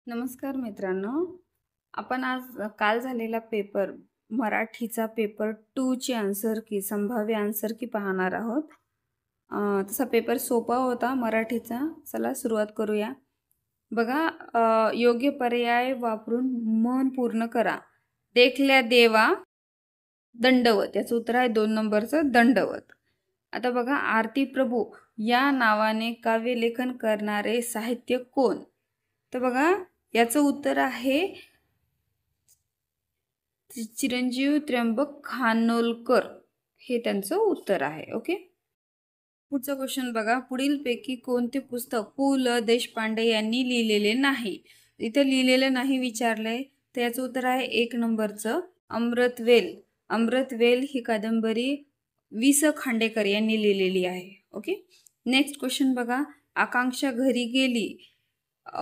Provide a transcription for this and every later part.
नमस्कार मित्रांनो, आपण आज काल झालेला पेपर मराठीचा पेपर 2 ची आन्सर की संभाव्य आन्सर की पाहणार आहोत। तसा पेपर सोपा होता मराठीचा। चला सुरुवात करूया। बघा, योग्य पर्याय वापरून मन पूर्ण करा। देखल्या देवा दंडवत, याचं उत्तर आहे 2 नंबरचं दंडवत। आता बघा, आरती प्रभू या नावाने काव्यलेखन करणारे साहित्यिक कोण? तर बघा, याचं उत्तर आहे चिरंजीव त्र्यंबक खानोलकर, हे त्यांचं उत्तर आहे। ओके, पुढचा क्वेश्चन बघा, पुढीलपैकी कोणते पुस्तक पु ल देशपांडे यांनी लिहिलेले नाही? इथे लिहिलेलं नाही विचारलंय, तर याचं उत्तर आहे 1 नंबरचं अमृतवेल। अमृतवेल ही कादंबरी वि स खांडेकर यांनी लिहिलेली आहे। ओके, नेक्स्ट क्वेश्चन बघा, आकांक्षा घरी गेली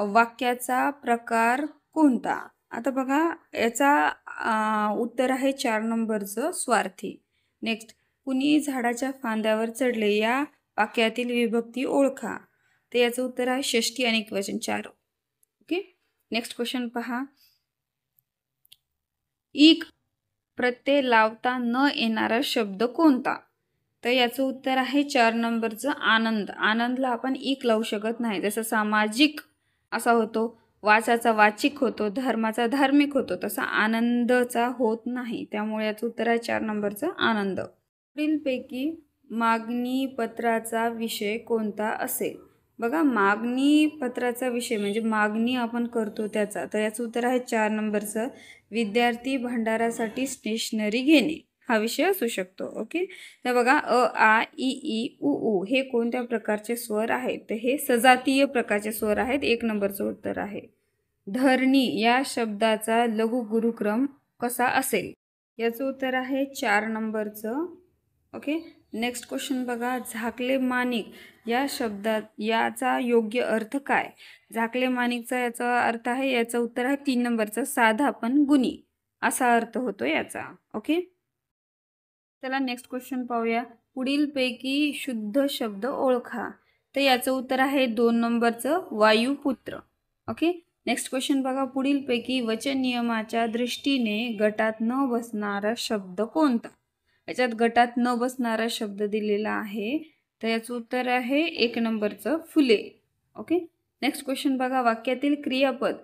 वाक्याचा प्रकार कोणता? आता बघा, याचा उत्तर आहे 4 नंबरचं स्वार्थी। नेक्स्ट, कुणी झाडाच्या फांद्यावर चढले या वाक्यातील विभक्ती ओळखा? तर याचं उत्तर आहे षष्ठी आणि एकवचन 4। ओके, नेक्स्ट क्वेश्चन पहा, इक प्रत्यय लावता न येणारा शब्द कोणता? तर याचं उत्तर आहे 4 नंबरचं आनंद। आनंदला आपण इक लावू शकत नाही, जसं सामाजिक असा होतो, वाचाचा वाचिक होतो, धर्माचा धार्मिक होतो, तसा आनंदचा होत नाही। त्यामुळे याचं उत्तर आहे 4 नंबरचं आनंद। पुढीलपैकी मागणी पत्राचा विषय कोणता असेल? बघा, मागणी पत्राचा विषय म्हणजे मागणी आपण करतो त्याचा, तर याचं उत्तर आहे 4 नंबरचं विद्यार्थी भांडारासाठी स्टेशनरी घेणे, हा विषय असू शकतो। ओके, तर बघा, अ आ इ ई उ ऊ हे कोणत्या प्रकारचे स्वर आहेत? तर हे सजातीय प्रकारचे स्वर आहेत। 1 नंबरचं उत्तर आहे। धरणी या शब्दाचा लघु गुरुक्रम कसा असेल? याचं उत्तर आहे 4 नंबरचं। ओके, नेक्स्ट क्वेश्चन बघा, झाकले माणिक या शब्दात याचा योग्य अर्थ काय? झाकले माणिकचा याचा अर्थ आहे, याचं उत्तर आहे 3 नंबरचं साधा पण गुणी, असा अर्थ होतो याचा। ओके, चला नेक्स्ट क्वेश्चन पाहूया, पुढीलपैकी शुद्ध शब्द ओळखा? तर याचं उत्तर आहे 2 नंबरचं वायुपुत्र। ओके, नेक्स्ट क्वेश्चन बघा, पुढीलपैकी वचन नियमाच्या दृष्टीने गटात न बसणारा शब्द कोणता? याच्यात गटात न बसणारा शब्द दिलेला आहे, तर याचं उत्तर आहे 1 नंबरचं फुले। ओके, नेक्स्ट क्वेश्चन बघा, वाक्यातील क्रियापद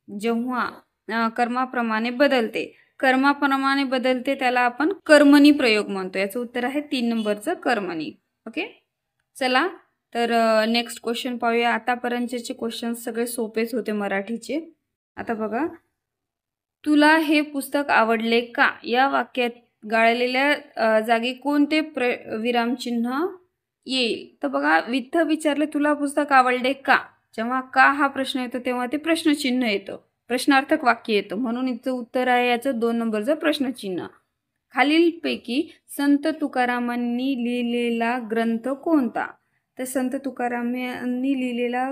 जेव्हा कर्माप्रमाणे बदलते, कर्माप्रमाणे बदलते त्याला आपण कर्मणी प्रयोग म्हणतो, याचं उत्तर आहे 3 नंबरचं कर्मणी। ओके, चला तर नेक्स्ट क्वेश्चन पाहूया। आतापर्यंतचे क्वेश्चन सगळे सोपेच होते मराठीचे। आता बघा, तुला हे पुस्तक आवडले का या वाक्यात गाळलेल्या जागी कोणते विरामचिन्ह येईल? तर बघा, विथ विचारले तुला पुस्तक आवडले का, जेव्हा का हा प्रश्न येतो तेव्हा ते प्रश्नचिन्ह येतं, प्रश्नार्थक वाक्य येतं, म्हणून इथं उत्तर आहे याचं 2 नंबरचं प्रश्नचिन्ह। खालीलपैकी संत तुकारामांनी लिहिलेला ग्रंथ कोणता? तर संत तुकारामांनी लिहिलेला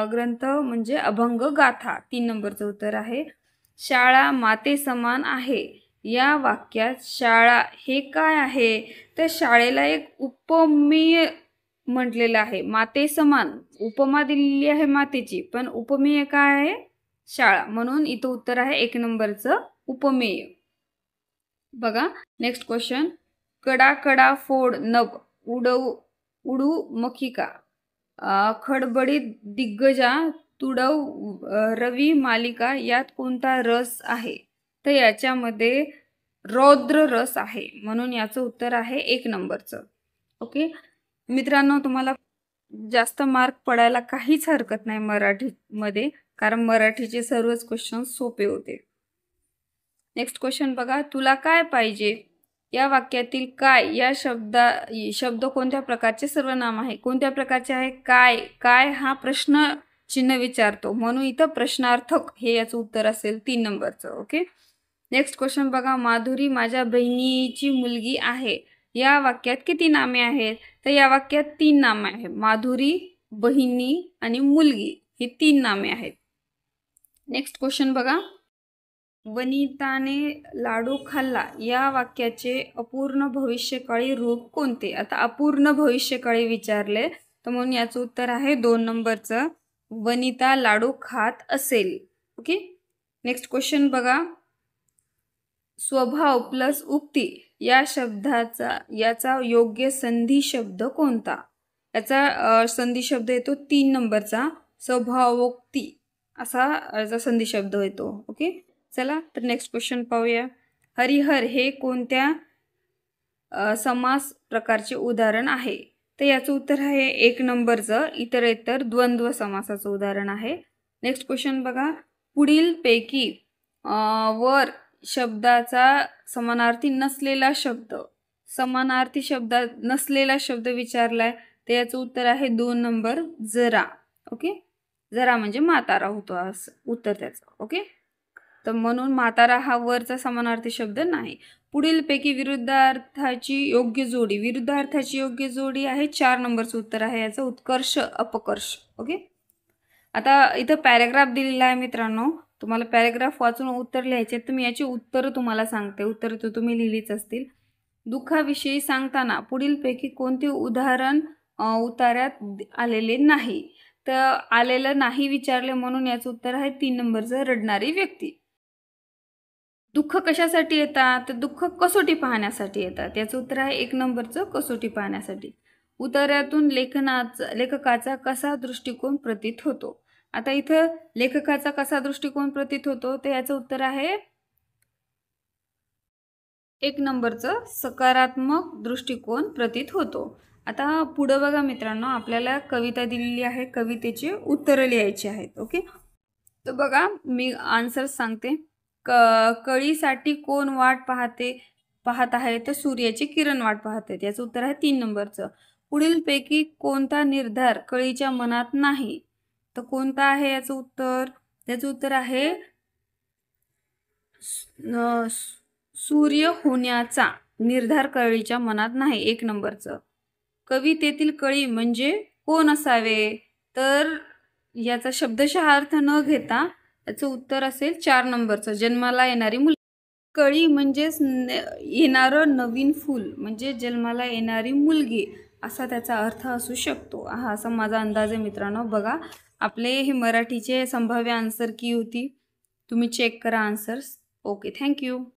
ग्रंथ म्हणजे अभंग गाथा, 3 नंबरचं उत्तर आहे। शाळा माते समान आहे या वाक्यात शाळा हे काय आहे? तर शाळेला एक उपमेय म्हटलेलं आहे, माते समान उपमा दिलेली आहे मातेची, पण उपमेय काय आहे? शाळा, म्हणून इथं उत्तर आहे 1 नंबरचं उपमेय। बघा, नेक्स्ट क्वेश्चन, कडा कडा फोड नभ उडू मखिका खडबडीत दिग्गजा तुडव रवी मालिका यात कोणता रस आहे? तर याच्यामध्ये रौद्र रस आहे, म्हणून याचं उत्तर आहे 1 नंबरचं। ओके मित्रांनो, तुम्हाला जास्त मार्क पडायला काहीच हरकत नाही मराठीमध्ये, कारण मराठीचे सर्वच क्वेश्चन सोपे होते। नेक्स्ट क्वेश्चन बघा, तुला काय पाहिजे या वाक्यातील काय या शब्द कोणत्या प्रकारचे सर्वनाम आहे? कोणत्या प्रकारचे आहे? काय काय हा प्रश्न चिन्ह विचारतो, म्हणून इथं प्रश्नार्थक हे याचं उत्तर असेल 3 नंबरचं। ओके, नेक्स्ट क्वेश्चन बघा, माधुरी माझ्या बहिणीची मुलगी आहे या वाक्यात किती नामे आहेत? तर या वाक्यात 3 नामे आहेत, माधुरी, बहिणी आणि मुलगी ही 3 नामे आहेत। नेक्स्ट क्वेश्चन बघा, वनिताने लाडू खाल्ला या वाक्याचे अपूर्ण भविष्यकाळी रूप कोणते? आता अपूर्ण भविष्यकाळी विचारले, तर म्हणून याचं उत्तर आहे 2 नंबरचं वनिता लाडू खात असेल. ओके. नेक्स्ट क्वेश्चन बघा. स्वभाव प्लस उक्ती याचा योग्य संधी शब्द कोणता? याचा संधी शब्द येतो 3 नंबरचा स्वभावोक्ती असा याचा संधी शब्द येतो. ओके. चला तर नेक्स्ट क्वेश्चन पाहूया. हरिहर हे कोणत्या समास प्रकारचे उदाहरण आहे? तर याचं उत्तर आहे 1 नंबरचं इतरेतर द्वंद्व समासाचं उदाहरण आहे. नेक्स्ट क्वेश्चन बघा. पुढील पैकी वर शब्दाचा समानार्थी नसलेला शब्द विचारलाय. तर याचं उत्तर आहे 2 नंबर जरा. ओके. जरा म्हणजे म्हातारा होतो असं उत्तर त्याचं. ओके. तर म्हणून म्हातारा हा वरचा समानार्थी शब्द नाही. पुढीलपैकी विरुद्धार्थाची योग्य जोडी आहे 4 नंबरचं उत्तर आहे याचं उत्कर्ष अपकर्ष. ओके. आता इथं पॅराग्राफ दिलेला आहे मित्रांनो. तुम्हाला पॅराग्राफ वाचून उत्तर लिहायचे तर मी याची उत्तरं तुम्हाला सांगते. उत्तरं तर तुम्ही लिहिलीच असतील. दुःखाविषयी सांगताना पुढीलपैकी कोणते उदाहरण उतार्यात आलेले नाही? तर आलेलं नाही विचारले म्हणून याचं उत्तर आहे 3 नंबरचं रडणारी व्यक्ती. दुःख कशासाठी येतात? तर दुःख कसोटी पाहण्यासाठी येतात. याचं उत्तर आहे 1 नंबरचं कसोटी पाहण्यासाठी. उतार्यातून लेखकाचा कसा दृष्टिकोन प्रतीत होतो? आता इथं लेखकाचा कसा दृष्टिकोन प्रतीत होतो तर याचं उत्तर आहे 1 नंबरचं सकारात्मक दृष्टिकोन प्रतीत होतो. आता पुढं बघा मित्रांनो, आपल्याला कविता दिलेली आहे. कवितेचे उत्तरं लिहायची आहेत. ओके. तर बघा मी आन्सर सांगते. कळीसाठी कोण वाट पाहत आहे? तर सूर्याची किरण वाट पाहते. याचं उत्तर आहे 3 नंबरचं. पुढीलपैकी कोणता निर्धार कळीच्या मनात नाही? तर कोणता आहे याचं उत्तर? त्याचं उत्तर आहे सूर्य होण्याचा निर्धार कळीच्या मनात नाही. 1 नंबरचं. कवितेतील कळी म्हणजे कोण असावे? तर याचा शब्दशः अर्थ न घेता याचं उत्तर असेल 4 नंबरचं जन्माला येणारी मुलगी. कळी म्हणजेच येणारं नवीन फूल म्हणजे जन्माला येणारी मुलगी असा त्याचा अर्थ असू शकतो. हा असा माझा अंदाज आहे मित्रांनो. बघा आपले हे मराठीचे संभाव्य आन्सर की होती. तुम्ही चेक करा आन्सर्स. ओके. थँक्यू.